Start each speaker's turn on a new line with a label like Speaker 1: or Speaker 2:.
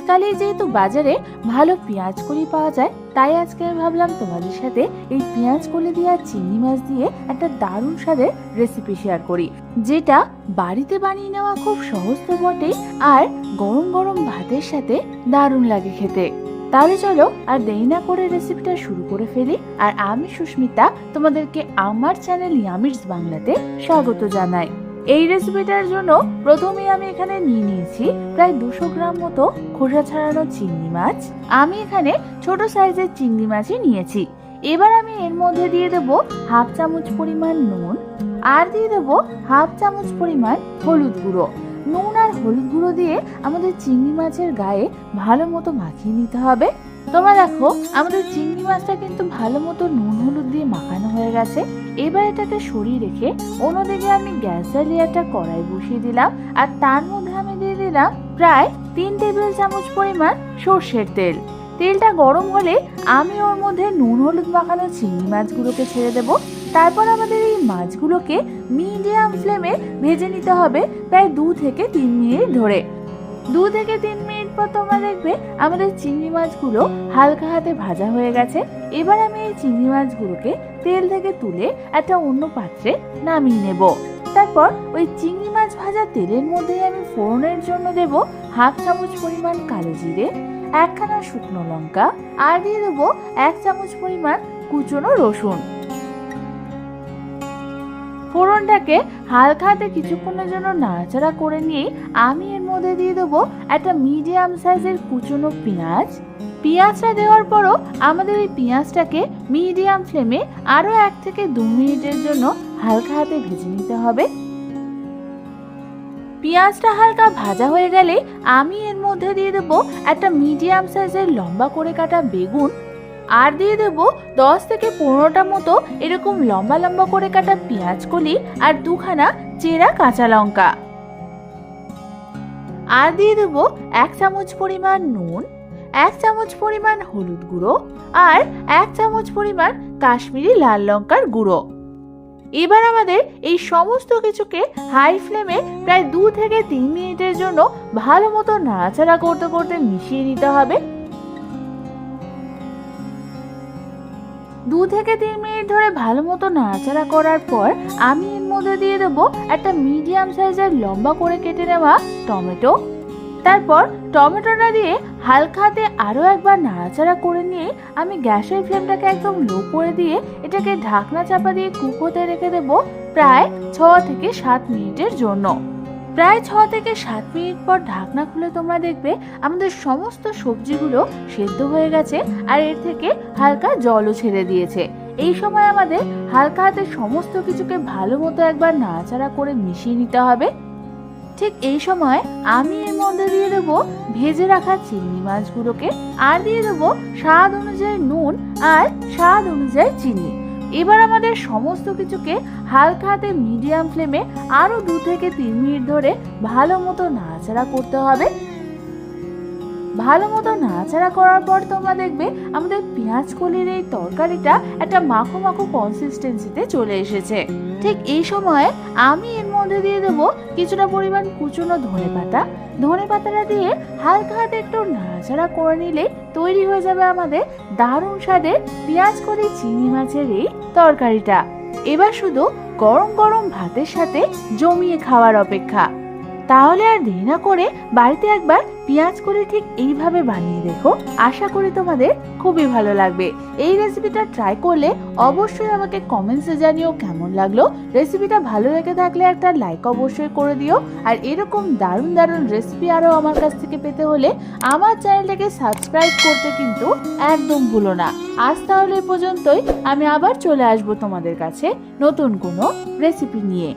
Speaker 1: শীতকালে যেহেতু বাজারে ভালো পেঁয়াজ কলি পাওয়া যায়, তাই আজকে আমি ভাবলাম তোমাদের সাথে এই পেঁয়াজ কলি দিয়ে আর চিংড়ি মাছ দিয়ে একটা দারুণ স্বাদের রেসিপি শেয়ার করি, যেটা বাড়িতে বানিয়ে নেওয়া খুব সহজ তো বটেই, আর গরম গরম ভাতের সাথে দারুণ লাগে খেতে। তাহলে চলো আর দেরি না করে রেসিপিটা শুরু করে ফেলি। আর আমি সুস্মিতা তোমাদেরকে আমার চ্যানেল ইয়ামিরস বাংলাতে স্বাগত জানাই। এই রেসিপিটার জন্য প্রথমেই আমি এখানে নিয়েছি প্রায় 200 গ্রাম মতো খোসা ছাড়ানো চিংড়ি মাছ। আমি এখানে ছোট সাইজের চিংড়ি মাছই নিয়েছি। এবার আমি এর মধ্যে দিয়ে দেব হাফ চামচ পরিমাণ নুন, আর দিয়ে দেব হাফ চামচ পরিমাণ হলুদ গুঁড়ো। নুন আর হলুদ গুঁড়ো দিয়ে আমাদের চিংড়ি মাছের গায়ে ভালো মতো মাখিয়ে নিতে হবে। তোমরা দেখো আমাদের চিংড়ি মাছটা কিন্তু ভালো মতো নুন হলুদ দিয়ে মাখানো হয়ে গেছে। এবার এটাকে সরিয়ে রেখে অন্যদিকে আমি গ্যাস জ্বালিয়ে একটা কড়াই বসিয়ে দিলাম, আর তার মধ্যে আমি দিয়ে দিলাম প্রায় 3 টেবিল চামচ পরিমাণ সর্ষের তেল। তেলটা গরম হলে আমি ওর মধ্যে নুন হলুদ মাখানো চিংড়ি মাছগুলোকে ছেড়ে দেব। তারপর আমাদের এই মাছগুলোকে মিডিয়াম ফ্লেমে ভেজে নিতে হবে প্রায় 2 থেকে 3 মিনিট ধরে। 2 থেকে 3 মিনিট পর তোমরা দেখবে আমাদের চিংড়ি মাছগুলো হালকা হাতে ভাজা হয়ে গেছে। এবার আমি এই চিংড়ি মাছগুলোকে তেল থেকে তুলে একটা অন্য পাত্রে নামিয়ে নেব। তারপর ওই চিংড়ি মাছ ভাজা তেলের মধ্যে আমি ফোড়নের জন্য দেব হাফ চামচ পরিমাণ কালো জিরে, 1খানা শুকনো লঙ্কা, আর দিয়ে দেবো 1 চামচ পরিমাণ কুচনো রসুন। ফোড়নটাকে হালকা হাতে কিছুক্ষণের জন্য নাড়াচাড়া করে নিয়ে আমি এর মধ্যে দিয়ে দেবো একটা মিডিয়াম সাইজের কুচনো পেঁয়াজ। পেঁয়াজটা দেওয়ার পরও আমাদের এই পেঁয়াজটাকে মিডিয়াম ফ্লেমে আরো 1 থেকে 2 মিনিটের জন্য হালকা হাতে ভেজে নিতে হবে। পেঁয়াজটা হালকা ভাজা হয়ে গেলে আমি এর মধ্যে দিয়ে দেবো একটা মিডিয়াম সাইজের লম্বা করে কাটা বেগুন, আর দিয়ে দেব 10 থেকে 15টা মতো এরকম লম্বা লম্বা করে কাটা পেঁয়াজ কলি, আর 2খানা চেরা কাঁচা লঙ্কা, আর দিয়ে দেব 1 চামচ পরিমাণ নুন, 1 চামচ পরিমাণ হলুদ গুঁড়ো, আর 1 চামচ পরিমাণ কাশ্মীরি লাল লঙ্কার গুঁড়ো। এবার আমাদের এই সমস্ত কিছুকে হাই ফ্লেমে প্রায় 2 থেকে 3 মিনিটের জন্য ভালো মতো নাড়াচাড়া করতে করতে মিশিয়ে নিতে হবে। 2 থেকে 3 মিনিট ধরে ভালো মতো নাড়াচাড়া করার পর আমি এর মধ্যে দিয়ে দেবো একটা মিডিয়াম সাইজের লম্বা করে কেটে নেওয়া টমেটো। তারপর টমেটোটা দিয়ে হালকা হাতে আরও একবার নাড়াচাড়া করে নিয়ে আমি গ্যাসের ফ্লেমটাকে একদম লো করে দিয়ে এটাকে ঢাকনা চাপা দিয়ে কুক হতে রেখে দেবো প্রায় 6 থেকে 7 মিনিটের জন্য। প্রায় 6 থেকে 7 মিনিট পর ঢাকনা খুলে তোমরা দেখবে আমাদের সমস্ত সবজিগুলো সেদ্ধ হয়ে গেছে, আর এর থেকে হালকা জলও ছেড়ে দিয়েছে। এই সময় আমাদের হালকা হাতে সমস্ত কিছুকে ভালো মতো একবার নাড়াচাড়া করে মিশিয়ে নিতে হবে। ঠিক এই সময় আমি এর মধ্যে দিয়ে দেবো ভেজে রাখা চিংড়ি মাছগুলোকে, আর দিয়ে দেবো স্বাদ অনুযায়ী নুন আর স্বাদ অনুযায়ী চিনি। এবার আমাদের সমস্ত কিছুকে হালকা হাতে মিডিয়াম ফ্লেমে আরো 2 থেকে 3 মিনিট ধরে ভালো মতো নাড়াচাড়া করতে হবে। ভালো মতো নাড়াচাড়া করার পর তোমরা দেখবে আমাদের পেঁয়াজ কলির এই তরকারিটা একটা মাখো মাখো কনসিস্টেন্সিতে চলে এসেছে। ঠিক এই সময় আমি এর মধ্যে দিয়ে দেবো কিছুটা পরিমাণ কুচনো ধনেপাতা। ধনেপাতাটা দিয়ে হালকা হাতে একটু নাড়াচাড়া করে নিলে তৈরি হয়ে যাবে আমাদের দারুণ স্বাদের পেঁয়াজ কলি চিংড়ি মাছের এই তরকারিটা। এবার শুধু গরম গরম ভাতের সাথে জমিয়ে খাওয়ার অপেক্ষা। তাহলে আর দেরি না করে বাড়িতে একবার পেঁয়াজ কলি ঠিক এইভাবে বানিয়ে দেখো, আশা করি তোমাদের খুবই ভালো লাগবে। এই রেসিপিটা ট্রাই করলে অবশ্যই আমাকে কমেন্টসে জানিও কেমন লাগলো। রেসিপিটা ভালো লেগে থাকলে একটা লাইক অবশ্যই করে দিও, আর এরকম দারুণ দারুণ রেসিপি আরও আমার কাছ থেকে পেতে হলে আমার চ্যানেলটাকে সাবস্ক্রাইব করতে কিন্তু একদম ভুলো না। আজ তাহলে এ পর্যন্তই, আমি আবার চলে আসবো তোমাদের কাছে নতুন কোনো রেসিপি নিয়ে।